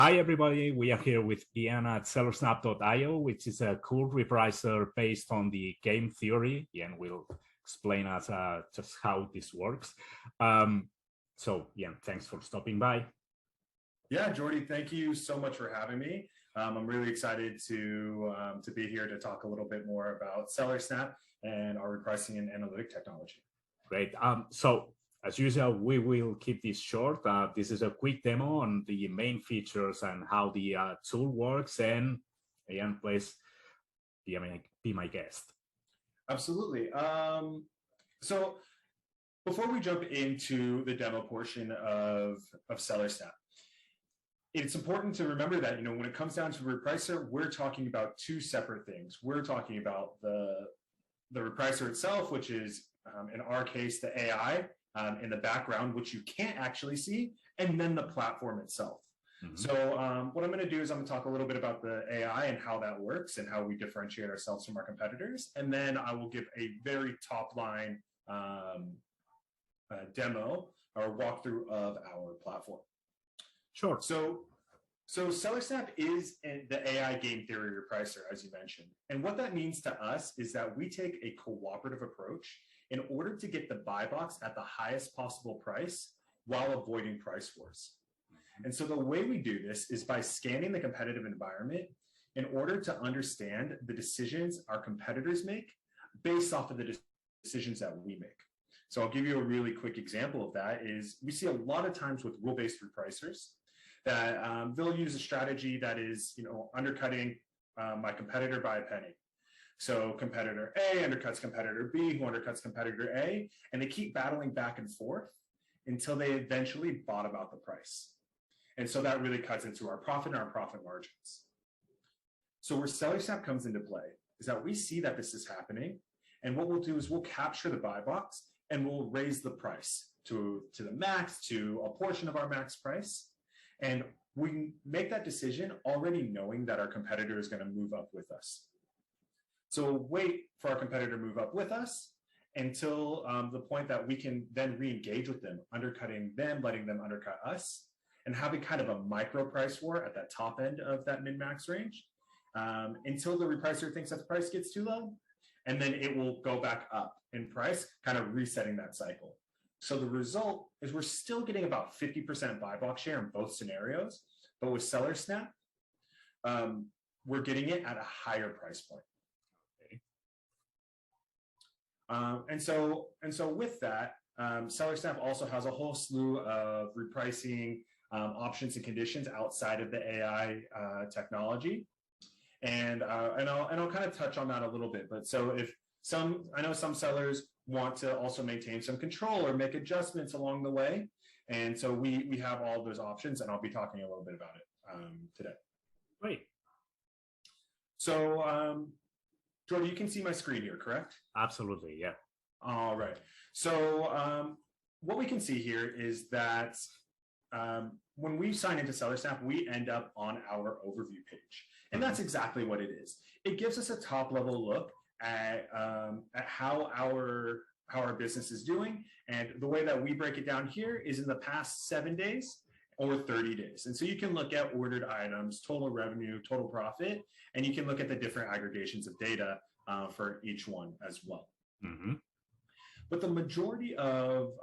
Hi, everybody. We are here with Ian at sellersnap.io, which is a cool repricer based on the game theory. Ian will explain us just how this works. So, Ian, thanks for stopping by. Yeah, Jordy, thank you so much for having me. I'm really excited to be here to talk a little bit more about SellerSnap and our repricing and analytic technology. Great. So, as usual, we will keep this short. This is a quick demo on the main features and how the tool works. And Ian, please be my guest. Absolutely. So before we jump into the demo portion of SellerSnap, it's important to remember that when it comes down to repricer, we're talking about two separate things. We're talking about the repricer itself, which is in our case the AI. In the background, which you can't actually see, and then the platform itself. Mm-hmm. So what I'm going to do is I'm going to talk a little bit about the AI and how that works and how we differentiate ourselves from our competitors. And then I will give a very top line demo or walkthrough of our platform. Sure. So SellerSnap is the AI game theory repricer, as you mentioned. And what that means to us is that we take a cooperative approach in order to get the buy box at the highest possible price while avoiding price wars. And so the way we do this is by scanning the competitive environment in order to understand the decisions our competitors make based off of the decisions that we make. So I'll give you a really quick example of that is we see a lot of times with rule-based repricers that they'll use a strategy that is undercutting my competitor by a penny. So competitor A undercuts competitor B, who undercuts competitor A, and they keep battling back and forth until they eventually bottom out the price. And so that really cuts into our profit and our profit margins. So where SellerSnap comes into play is that we see that this is happening, and what we'll do is we'll capture the buy box and we'll raise the price to the max, to a portion of our max price. And we make that decision already knowing that our competitor is going to move up with us. So we'll wait for our competitor to move up with us until the point that we can then re-engage with them, undercutting them, letting them undercut us, and having kind of a micro price war at that top end of that min-max range until the repricer thinks that the price gets too low, and then it will go back up in price, kind of resetting that cycle. So the result is we're still getting about 50% buy box share in both scenarios, but with SellerSnap, we're getting it at a higher price point. And so with that, SellerSnap also has a whole slew of repricing options and conditions outside of the AI technology, and I'll kind of touch on that a little bit. But so I know some sellers want to also maintain some control or make adjustments along the way, and so we have all of those options, and I'll be talking a little bit about it today. Great. So. Jordy, you can see my screen here, correct? Absolutely, yeah. All right. So what we can see here is that when we sign into SellerSnap, we end up on our overview page. And that's exactly what it is. It gives us a top-level look at how our business is doing. And the way that we break it down here is in the past 7 days or 30 days. And so you can look at ordered items, total revenue, total profit, and you can look at the different aggregations of data for each one as well. Mm-hmm. But the majority of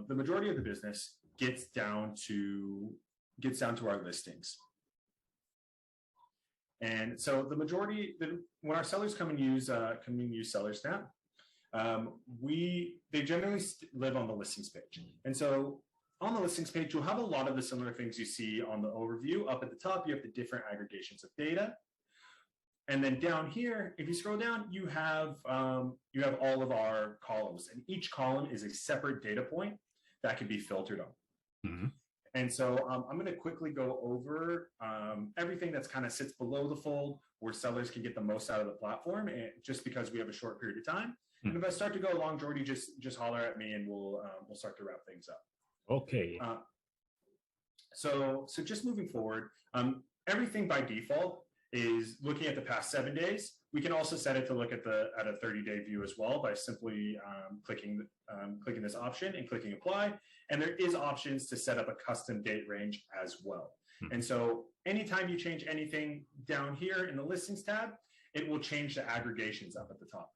the business gets down to our listings. And so when our sellers come and use SellerSnap, they generally live on the listings page. And so on the listings page, you'll have a lot of the similar things you see on the overview. Up at the top, you have the different aggregations of data. And then down here, if you scroll down, you have all of our columns. And each column is a separate data point that can be filtered on. Mm-hmm. And so I'm going to quickly go over everything that's kind of sits below the fold where sellers can get the most out of the platform, and just because we have a short period of time. Mm-hmm. And if I start to go along, Jordy, just holler at me and we'll start to wrap things up. Okay. So just moving forward, everything by default is looking at the past 7 days. We can also set it to look at a 30-day view as well by simply clicking this option and clicking apply. And there is options to set up a custom date range as well. And so anytime you change anything down here in the listings tab, it will change the aggregations up at the top.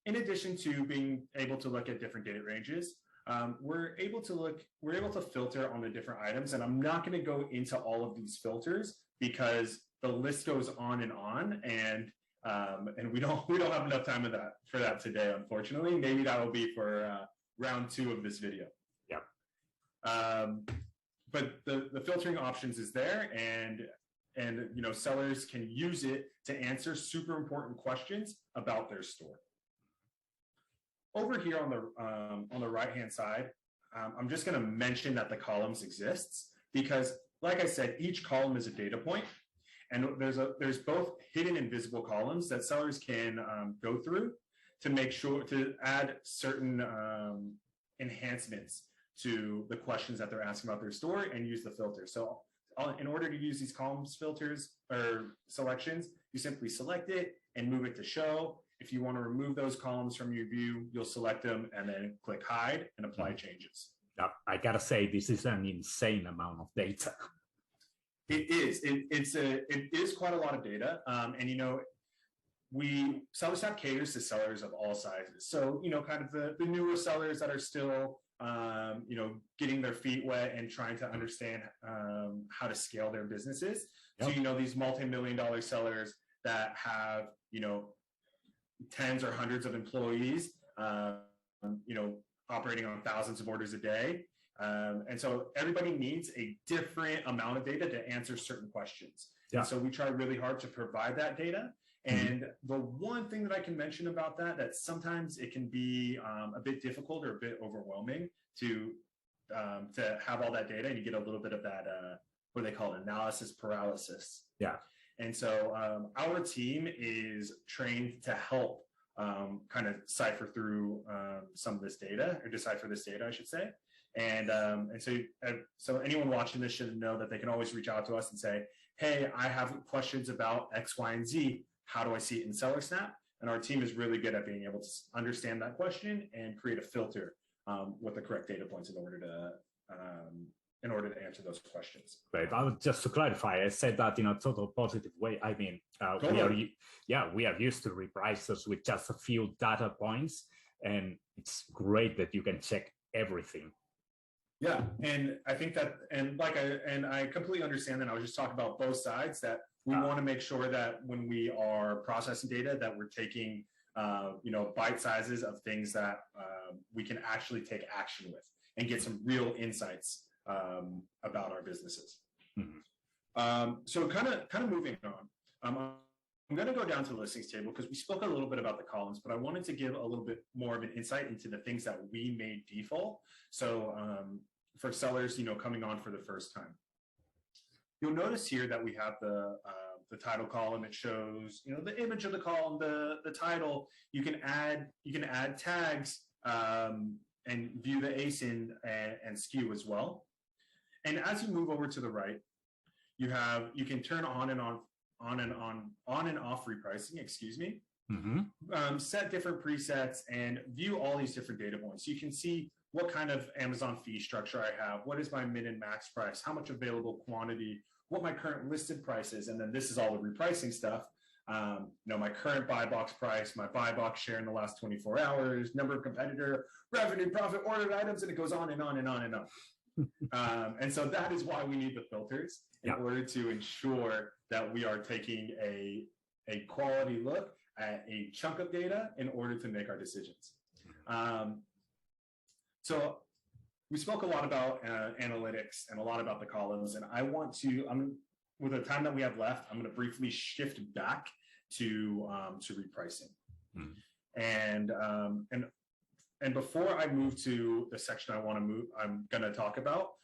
In addition to being able to look at different date ranges, we're able to filter on the different items, and I'm not going to go into all of these filters because the list goes on, and we don't have enough time for that today, unfortunately. Maybe that will be for round 2 of this video. Yeah. But the filtering options is there, and sellers can use it to answer super important questions about their store. Over here on the right hand side, I'm just going to mention that the columns exists because, like I said, each column is a data point, and there's both hidden and visible columns that sellers can go through to make sure to add certain enhancements to the questions that they're asking about their store and use the filter. So in order to use these columns filters or selections, you simply select it and move it to show. If you want to remove those columns from your view, you'll select them and then click hide and apply changes. I gotta say, this is an insane amount of data. It is. It is quite a lot of data. SellerSnap caters to sellers of all sizes. So, kind of the newer sellers that are still, getting their feet wet and trying to understand how to scale their businesses. Yep. So, these multi-million-dollar sellers that have, tens or hundreds of employees, operating on thousands of orders a day. And so everybody needs a different amount of data to answer certain questions. Yeah. And so we try really hard to provide that data. And the one thing that I can mention about that sometimes it can be a bit difficult or a bit overwhelming to have all that data, and you get a little bit of that, what they call analysis paralysis. Yeah. And so our team is trained to help kind of cipher through some of this data, or decipher this data, I should say. And so anyone watching this should know that they can always reach out to us and say, hey, I have questions about X, Y, and Z. How do I see it in SellerSnap? And our team is really good at being able to understand that question and create a filter with the correct data points in order to answer those questions. Right. Just to clarify, I said that in a total positive way. I mean, totally. we are used to repricers with just a few data points, and it's great that you can check everything. Yeah, and I think that, and I completely understand that. I was just talking about both sides, that we want to make sure that when we are processing data, that we're taking, bite sizes of things that we can actually take action with and get some real insights about our businesses. Mm-hmm. So kind of moving on, I'm going to go down to the listings table because we spoke a little bit about the columns, but I wanted to give a little bit more of an insight into the things that we made default. So for sellers, coming on for the first time, you'll notice here that we have the title column. It shows, the image of the column, the title. You can add tags and view the ASIN and SKU as well. And as you move over to the right, you can turn on and off repricing, excuse me. Mm-hmm. Set different presets and view all these different data points. You can see what kind of Amazon fee structure I have, what is my min and max price, how much available quantity, what my current listed price is, and then this is all the repricing stuff. My current buy box price, my buy box share in the last 24 hours, number of competitor, revenue, profit, ordered items, and it goes on and on and on and on. And so that is why we need the filters in order to ensure that we are taking a quality look at a chunk of data in order to make our decisions. So we spoke a lot about analytics and a lot about the columns, and with the time that we have left, I'm going to briefly shift back to repricing. Mm-hmm. And before I move to the section I'm going to talk about,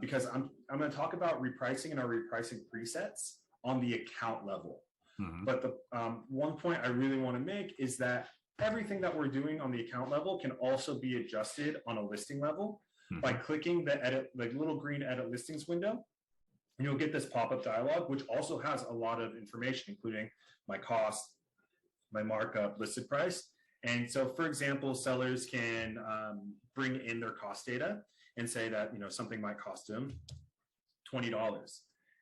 because I'm going to talk about repricing and our repricing presets on the account level. Mm-hmm. But the one point I really want to make is that everything that we're doing on the account level can also be adjusted on a listing level. Mm-hmm. By clicking the little green edit listings window. And you'll get this pop-up dialog, which also has a lot of information, including my cost, my markup, listed price. And so, for example, sellers can bring in their cost data. and say that, something might cost them $20,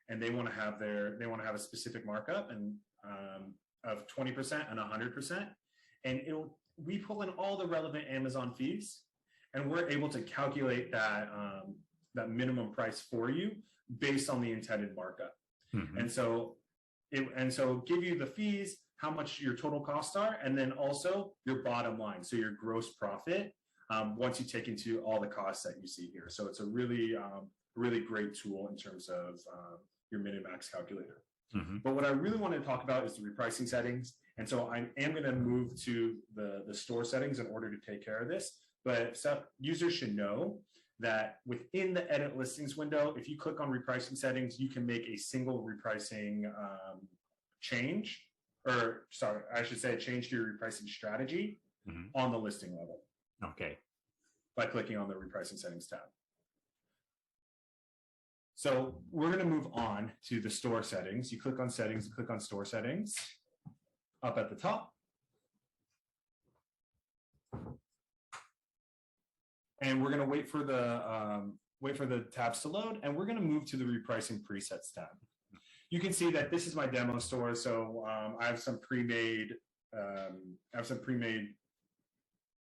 and they want to have a specific markup and of 20% and 100%, and we pull in all the relevant Amazon fees, and we're able to calculate that minimum price for you based on the intended markup. Mm-hmm. And so give you the fees, how much your total costs are, and then also your bottom line, so your gross profit, once you take into all the costs that you see here. So it's a really great tool in terms of your min-max calculator. Mm-hmm. But what I really want to talk about is the repricing settings. And so I am going to move to the store settings in order to take care of this. But users should know that within the edit listings window, if you click on repricing settings, you can make a single repricing change, or sorry, I should say change to your repricing strategy mm-hmm. on the listing level. Okay. By clicking on the repricing settings tab. So we're going to move on to the store settings. You click on settings, you click on store settings up at the top. And we're going to wait for the tabs to load, and we're going to move to the repricing presets tab. You can see that this is my demo store, so I have some pre-made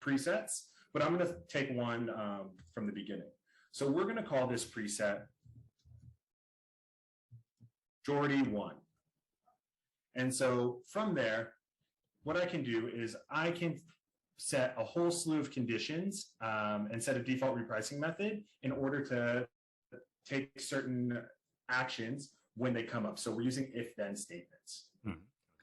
presets, but I'm going to take one from the beginning. So we're going to call this preset Jordy 1. And so from there, what I can do is I can set a whole slew of conditions and set a default repricing method in order to take certain actions when they come up. So we're using if-then statements.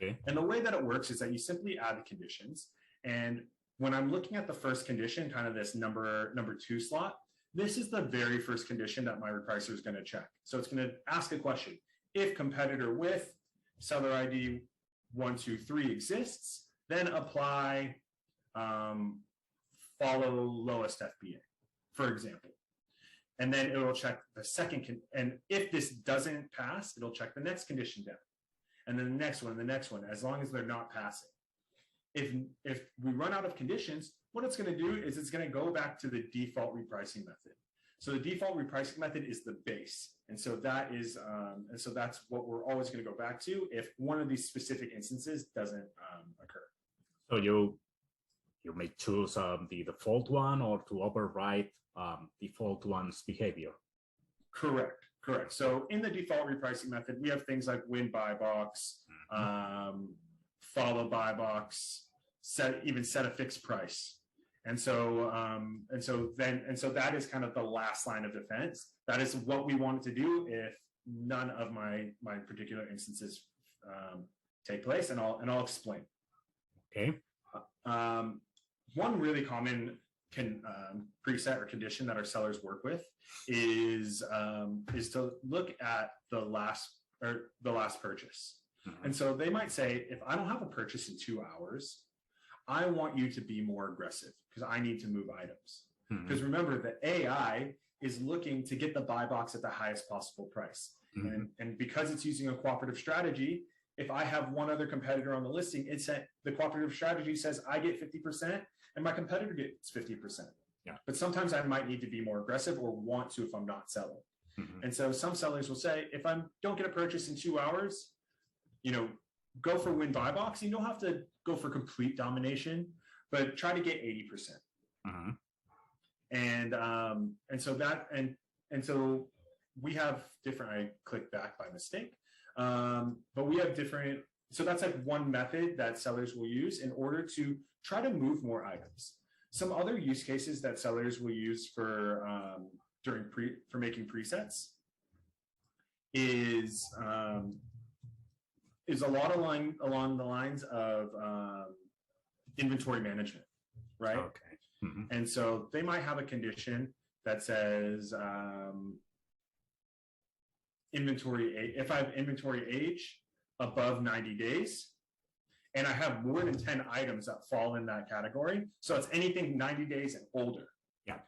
Okay. And the way that it works is that you simply add the conditions. And when I'm looking at the first condition, kind of this number 2 slot, this is the very first condition that my repricer is going to check. So it's going to ask a question. If competitor with seller ID 123 exists, then apply follow lowest FBA, for example. And then it will check the second, and if this doesn't pass, it'll check the next condition down. And then the next one, and the next one, as long as they're not passing. If we run out of conditions, what it's going to do is it's going to go back to the default repricing method. So the default repricing method is the base. And so that is, and so that's what we're always going to go back to if one of these specific instances doesn't occur. So you may choose the default one or to override default one's behavior. Correct. So in the default repricing method, we have things like win buy box, mm-hmm. Follow buy box, set a fixed price. And so that is kind of the last line of defense. That is what we want to do if none of my particular instances take place, and I'll explain. Okay. One really common preset or condition that our sellers work with is to look at the last purchase. Mm-hmm. And so they might say, if I don't have a purchase in 2 hours, I want you to be more aggressive because I need to move items. Because mm-hmm. remember, the AI is looking to get the buy box at the highest possible price. Mm-hmm. And because it's using a cooperative strategy, if I have one other competitor on the listing, the cooperative strategy says I get 50% and my competitor gets 50%. Yeah. But sometimes I might need to be more aggressive or want to if I'm not selling. Mm-hmm. And so some sellers will say, if I don't get a purchase in 2 hours, go for win buy box. You don't have to go for complete domination, but try to get 80%. Uh-huh. And so we have different. I clicked back by mistake, but we have different. So that's like one method that sellers will use in order to try to move more items. Some other use cases that sellers will use for making presets is a lot along the lines of inventory management, right? Okay. Mm-hmm. And so they might have a condition that says if I have inventory age above 90 days, and I have more than 10 items that fall in that category, so it's anything 90 days and older. Yeah.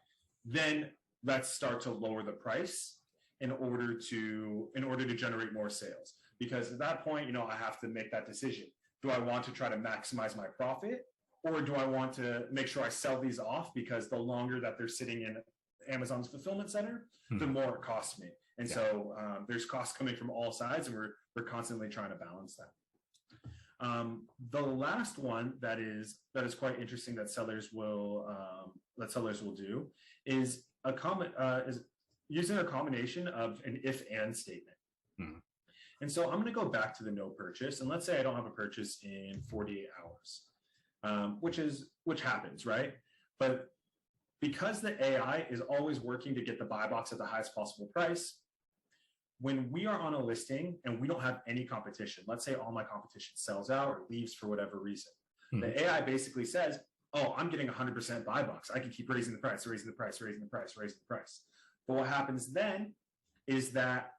Then let's start to lower the price in order to generate more sales. Because at that point, I have to make that decision. Do I want to try to maximize my profit, or do I want to make sure I sell these off because the longer that they're sitting Amazon's fulfillment center, the more it costs me. And so there's costs coming from all sides, and we're constantly trying to balance that. The last one that is quite interesting that sellers will do is is using a combination of an if-and statement. And so I'm going to go back to the no purchase, and let's say I don't have a purchase in 48 hours, which happens, right? But because the AI is always working to get the buy box at the highest possible price, when we are on a listing and we don't have any competition, let's say all my competition sells out or leaves for whatever reason, the AI basically says, oh, I'm getting 100% buy box. I can keep raising the price, raising the price, raising the price, raising the price. But what happens then is that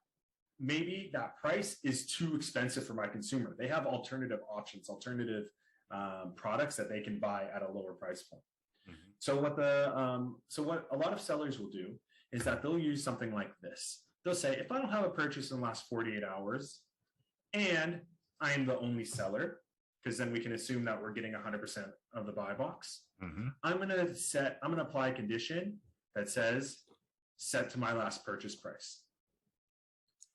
maybe that price is too expensive for my consumer. They have alternative options, alternative products that they can buy at a lower price point. So what a lot of sellers will do is that they'll use something like this. They'll say, if I don't have a purchase in the last 48 hours and I am the only seller, because then we can assume that we're getting 100% of the buy box, I'm going to apply a condition that says set to my last purchase price.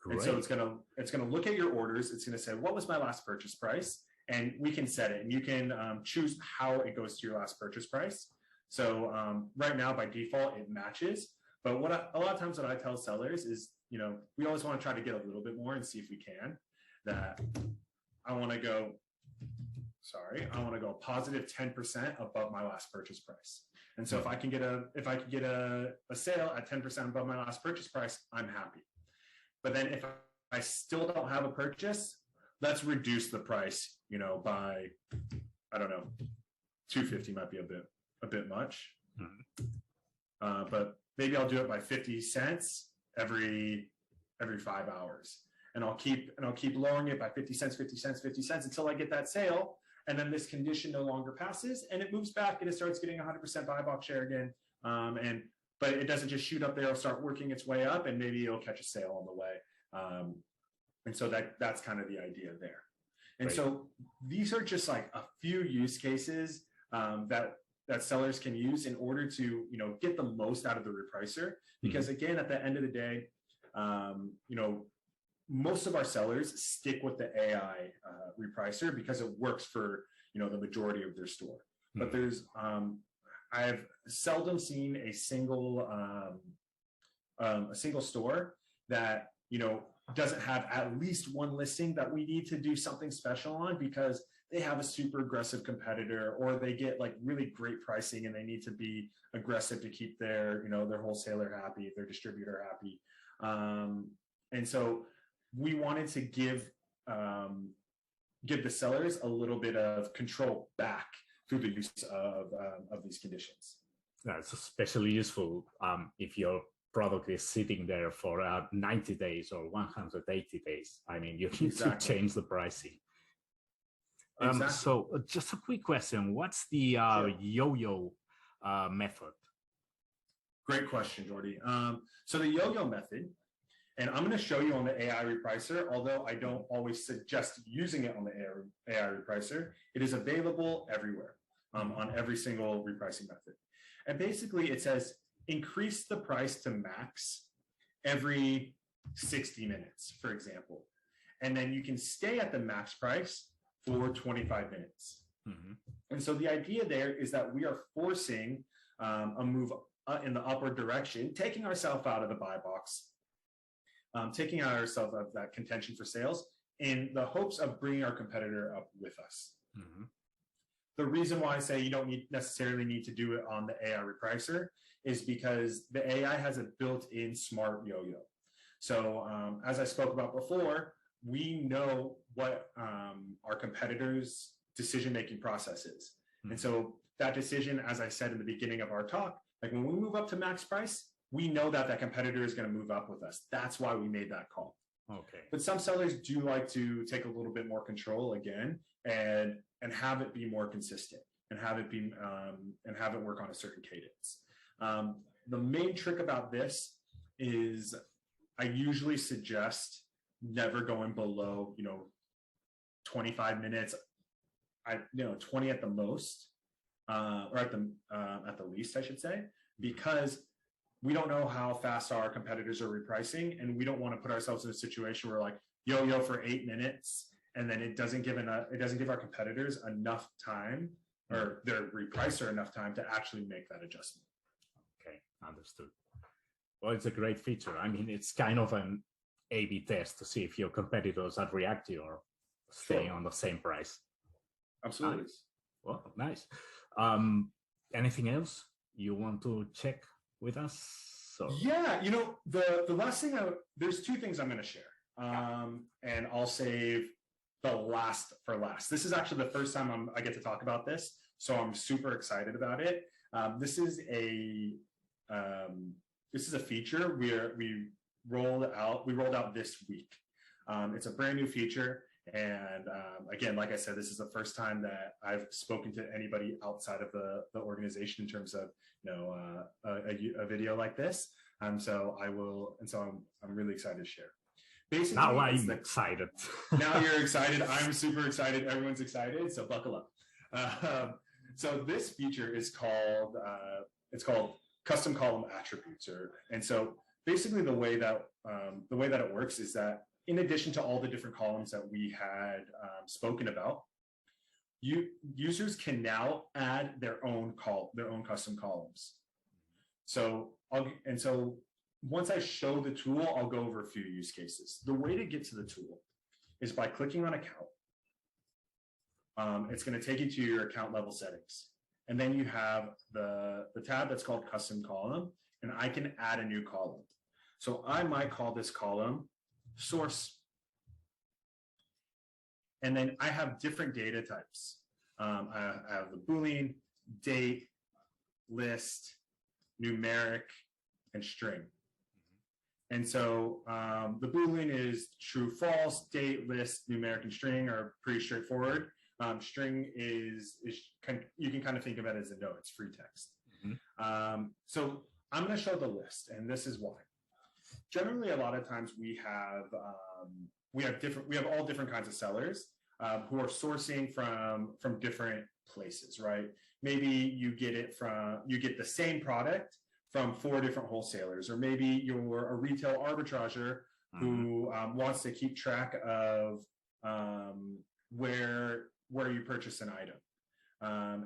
Great. And so it's going to look at your orders. It's going to say, what was my last purchase price? And we can set it, and you can choose how it goes to your last purchase price. So right now, by default, it matches. But a lot of times what I tell sellers is, we always want to try to get a little bit more and see if we can. That I want to go positive 10% above my last purchase price. And so if I can get a sale at 10% above my last purchase price, I'm happy. But then if I still don't have a purchase, let's reduce the price, by, I don't know, $2.50 might be a bit much. But maybe I'll do it by 50 cents every 5 hours. And I'll keep lowering it by 50 cents, 50 cents, 50 cents until I get that sale. And then this condition no longer passes, and it moves back and it starts getting 100% buy box share again. But it doesn't just shoot up there. It'll start working its way up, and maybe it'll catch a sale on the way. And so that's kind of the idea there. And so these are just like a few use cases that sellers can use in order to get the most out of the repricer. Because again, at the end of the day, most of our sellers stick with the AI repricer because it works for the majority of their store. But there's I've seldom seen a single store that doesn't have at least one listing that we need to do something special on because they have a super aggressive competitor, or they get like really great pricing and they need to be aggressive to keep their their wholesaler happy, their distributor happy. And so we wanted to give the sellers a little bit of control back through the use of these conditions. That's especially useful if your product is sitting there for 90 days or 180 days. I mean, you need to change the pricing. So just a quick question. What's the yo-yo method? Great question, Jordy. So the yo-yo method, and I'm going to show you on the AI repricer, although I don't always suggest using it on the AI repricer. It is available everywhere on every single repricing method. And basically it says, increase the price to max every 60 minutes, for example. And then you can stay at the max price for 25 minutes. And so the idea there is that we are forcing a move in the upward direction, taking ourselves out of the buy box, taking ourselves out of that contention for sales in the hopes of bringing our competitor up with us. The reason why I say you don't necessarily need to do it on the AI repricer is because the AI has a built-in smart yo-yo. So as I spoke about before, we know what our competitors' decision-making process is. And so that decision, as I said in the beginning of our talk, like when we move up to max price, we know that that competitor is going to move up with us. That's why we made that call. Okay. But some sellers do like to take a little bit more control again and have it be more consistent and have it be and have it work on a certain cadence. The main trick about this is I usually suggest never going below 25 minutes. 20 at the most, or at the least, I should say, because we don't know how fast our competitors are repricing, and we don't want to put ourselves in a situation where like yo for 8 minutes, and then it doesn't give our competitors enough time, or their repricer enough time to actually make that adjustment. Okay, understood. Well, it's a great feature. I mean, it's kind of an A/B test to see if your competitors are reacting or staying on the same price. Absolutely. Nice. Well, nice. Anything else you want to check with us? So yeah, the last thing there's 2 things I'm going to share, and I'll save the last for last. This is actually the first time I get to talk about this, so I'm super excited about it. This is a feature we rolled out this week. It's a brand new feature. And again, like I said, this is the first time that I've spoken to anybody outside of the organization in terms of a video like this. So I'm really excited to share. Basically, now I'm excited. Now you're excited. I'm super excited. Everyone's excited. So buckle up. So this feature is called custom column attributes. And so basically the way that it works is that, in addition to all the different columns that we had spoken about, users can now add their own custom columns. So once I show the tool, I'll go over a few use cases. The way to get to the tool is by clicking on account. It's going to take you to your account level settings, and then you have the tab that's called custom column, and I can add a new column. So I might call this column source. And then I have different data types. I have the Boolean, date, list, numeric, and string. And so the Boolean is true, false, date, list, numeric, and string are pretty straightforward. String you can kind of think of it as a no, it's free text. So I'm going to show the list, and this is why. Generally, a lot of times we have all different kinds of sellers who are sourcing from different places, right? Maybe you get the same product from 4 different wholesalers, or maybe you're a retail arbitrager who wants to keep track of where you purchase an item,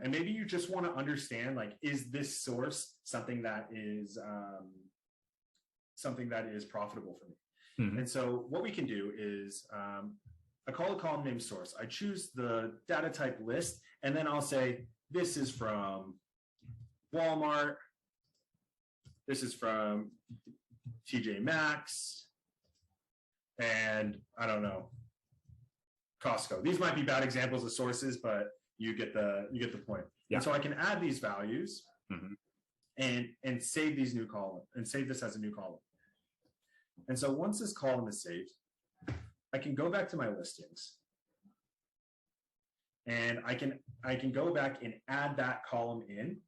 and maybe you just want to understand, like, is this source something that is profitable for me? And so what we can do is I call a column named source. I choose the data type list, and then I'll say, this is from Walmart, this is from TJ Maxx, and I don't know, Costco. These might be bad examples of sources, but you get the point. Yeah. And so I can add these values and save these new column, and save this as a new column. And so once this column is saved, I can go back to my listings, and I can go back and add that column in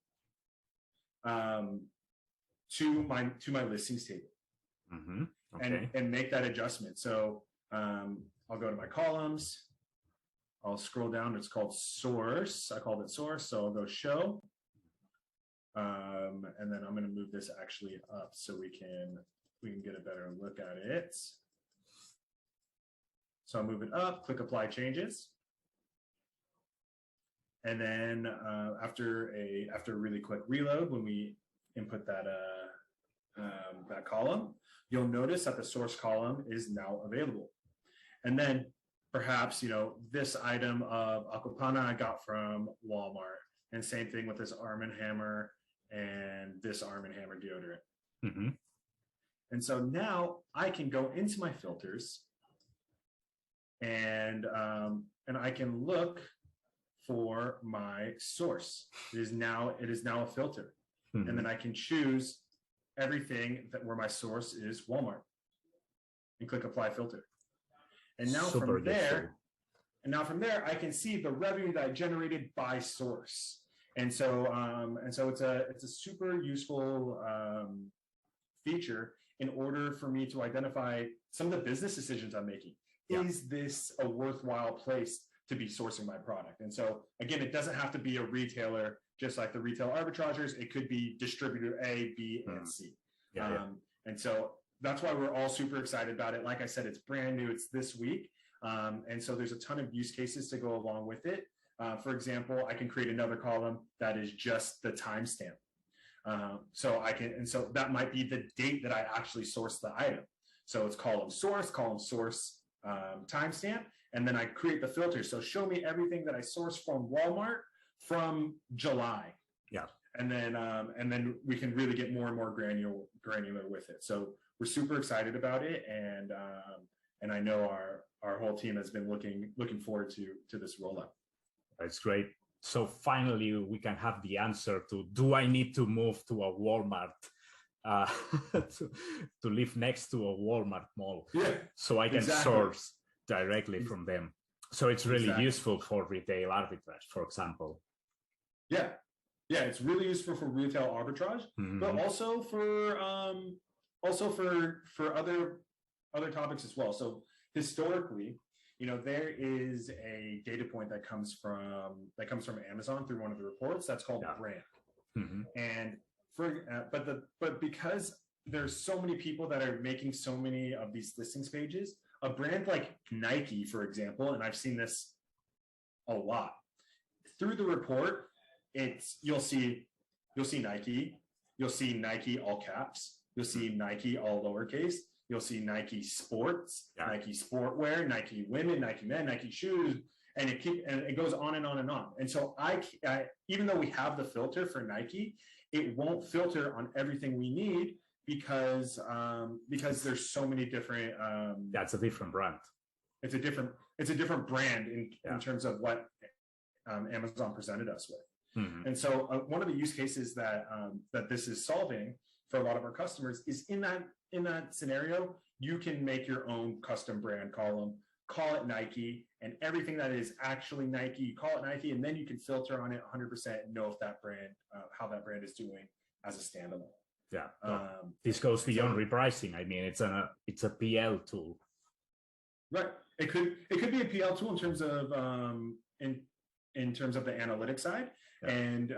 to my listings table, okay, and make that adjustment. So I'll go to my columns, I'll scroll down. It's called source. I called it source, so I'll go show, and then I'm going to move this actually up so we can get a better look at it. So I'll move it up, click apply changes. And then after a really quick reload, when we input that column, you'll notice that the source column is now available. And then perhaps, this item of Aquapana I got from Walmart, and same thing with this Arm & Hammer and this Arm & Hammer deodorant. And so now I can go into my filters, and I can look for my source. It is now a filter, and then I can choose everything where my source is Walmart, and click apply filter. And now from there, I can see the revenue that I generated by source. And so it's a super useful feature in order for me to identify some of the business decisions I'm making. Is this a worthwhile place to be sourcing my product? And so again, it doesn't have to be a retailer, just like the retail arbitragers. It could be distributor A, B, and C. And so that's why we're all super excited about it. Like I said, it's brand new. It's this week. And so there's a ton of use cases to go along with it. For example, I can create another column that is just the timestamp. So that might be the date that I actually sourced the item. So it's column source, timestamp, and then I create the filter. So show me everything that I sourced from Walmart from July. Yeah. And then we can really get more and more granular with it. So we're super excited about it, and I know our whole team has been looking forward to this rollout. That's great. So finally, we can have the answer to: do I need to move to a Walmart, to live next to a Walmart mall, so I can source directly from them? So it's really useful for retail arbitrage, for example. Yeah, it's really useful for retail arbitrage, but also for other topics as well. So historically, there is a data point that comes from Amazon through one of the reports that's called brand. And but because there's so many people that are making so many of these listings pages, a brand like Nike, for example, and I've seen this a lot through the report, you'll see Nike, you'll see Nike all caps, you'll see Nike all lowercase, you'll see Nike sports, Nike sportwear, Nike women, Nike men, Nike shoes, and it goes on and on and on. And so I even though we have the filter for Nike, it won't filter on everything we need because there's so many different. That's a different brand. It's a different brand in terms of what Amazon presented us with. And so one of the use cases that this is solving for a lot of our customers is in that scenario, you can make your own custom brand column, call it Nike, and everything that is actually Nike, call it Nike, and then you can filter on it 100% and know if that brand, how that brand is doing as a standalone. Yeah, this goes beyond repricing. I mean, it's a PL tool. Right. It could be a PL tool in terms of in terms of the analytics side. And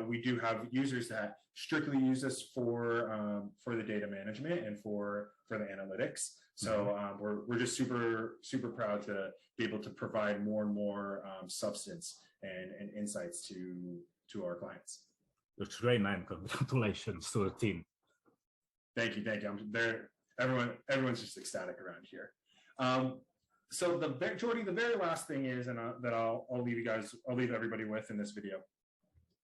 we do have users that strictly use us for the data management and for the analytics. So we're just super proud to be able to provide more and more substance and insights to our clients. That's great, man. Congratulations to the team. Thank you. Everyone's just ecstatic around here. So the very last thing is, and that I'll leave everybody with in this video,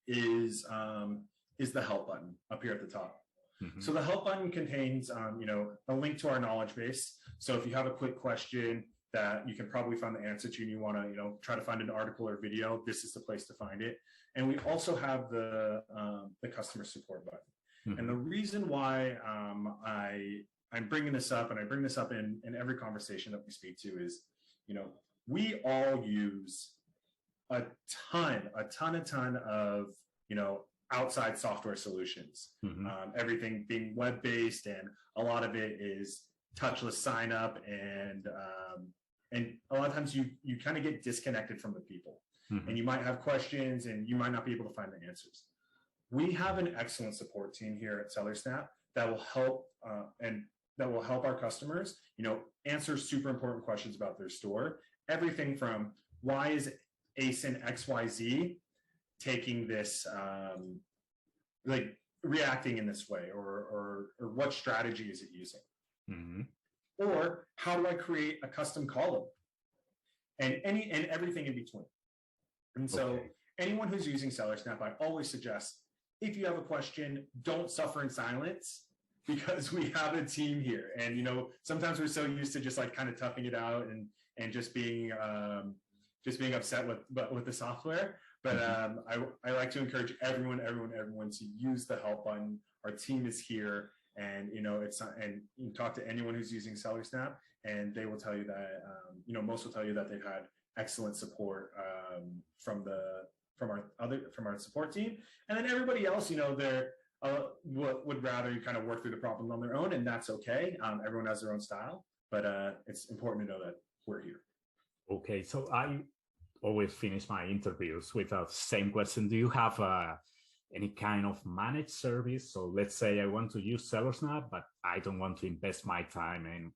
is the help button up here at the top. So the help button contains a link to our knowledge base. So if you have a quick question that you can probably find the answer to, and you want to try to find an article or video, this is the place to find it. And we also have the customer support button. And the reason why I'm bringing this up, and I bring this up in every conversation that we speak to, is, we all use a ton of, outside software solutions, everything being web-based, and a lot of it is touchless sign up. And a lot of times you kind of get disconnected from the people, and you might have questions and you might not be able to find the answers. We have an excellent support team here at SellerSnap that will help our customers, answer super important questions about their store. Everything from why is ASIN XYZ taking this, reacting in this way, or what strategy is it using? Or how do I create a custom column? And everything in between. And so anyone who's using SellerSnap, I always suggest, if you have a question, don't suffer in silence, because we have a team here. And sometimes we're so used to just kind of toughing it out and just being upset with the software. But I like to encourage everyone to use the help button. Our team is here, and and you can talk to anyone who's using SellerSnap, and they will tell you that most will tell you that they've had excellent support from our support team. And then everybody else, they're would rather you kind of work through the problem on their own, and that's okay. Everyone has their own style, but it's important to know that we're here. Okay, so I always finish my interviews with the same question. Do you have any kind of managed service. So let's say I want to use SellerSnap, but I don't want to invest my time in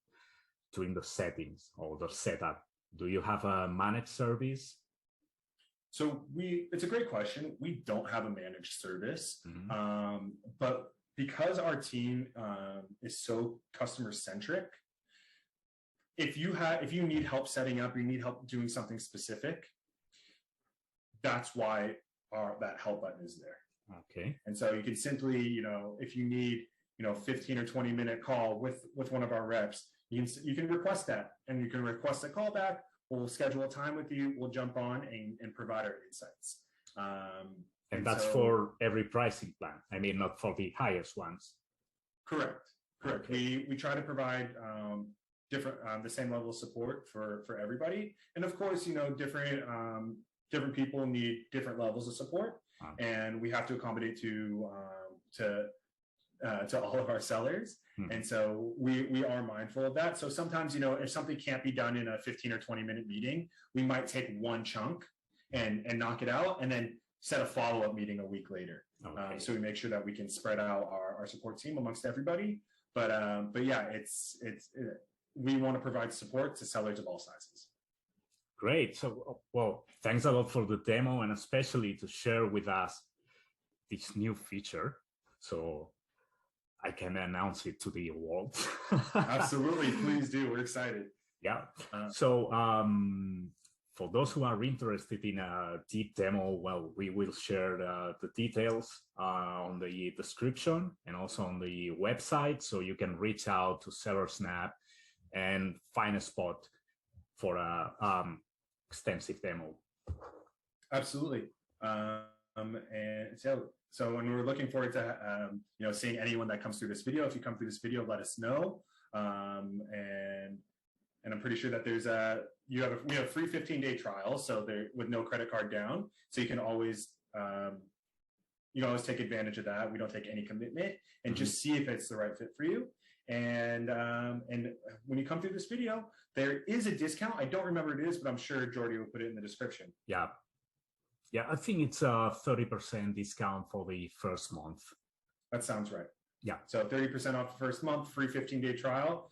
doing the settings or the setup. Do you have a managed service? So it's a great question. We don't have a managed service, but because our team is so customer centric, if you need help setting up, you need help doing something specific, that's why that help button is there. Okay. And so you can simply, if you need, 15 or 20-minute call with one of our reps, you can request that, and you can request a call back. We'll schedule a time with you. We'll jump on and provide our insights. And that's for every pricing plan. I mean, not for the highest ones. Correct. Okay. We try to provide the same level of support for everybody. And of course, different people need different levels of support, and we have to accommodate to all of our sellers. And so we are mindful of that. So sometimes, if something can't be done in a 15 or 20-minute meeting, we might take one chunk and knock it out, and then set a follow-up meeting a week later. Okay. So we make sure that we can spread out our support team amongst everybody. But yeah, we want to provide support to sellers of all sizes. Great. So, well, thanks a lot for the demo, and especially to share with us this new feature, so I can announce it to the world. Absolutely. Please do. We're excited. Yeah. So for those who are interested in a deep demo, well, we will share the details on the description and also on the website, so you can reach out to SellerSnap and find a spot for a extensive demo. Absolutely. And so when we're looking forward to seeing anyone that comes through this video, if you come through this video, let us know. And I'm pretty sure that we have a free 15-day trial, so with no credit card down, so you can always take advantage of that. We don't take any commitment, and just see if it's the right fit for you. And when you come through this video, there is a discount. I don't remember what it is, but I'm sure Jordy will put it in the description. Yeah, I think it's a 30% discount for the first month. That sounds right. Yeah. So 30% off the first month, free 15-day trial.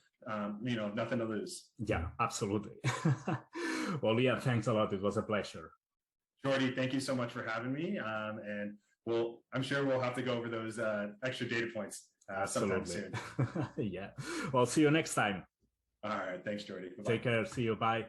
Nothing to lose. Yeah, absolutely. Well, yeah, thanks a lot. It was a pleasure. Jordy, thank you so much for having me. And I'm sure we'll have to go over those extra data points sometime soon. Yeah. Well, see you next time. All right. Thanks, Jordy. Bye-bye. Take care. See you. Bye.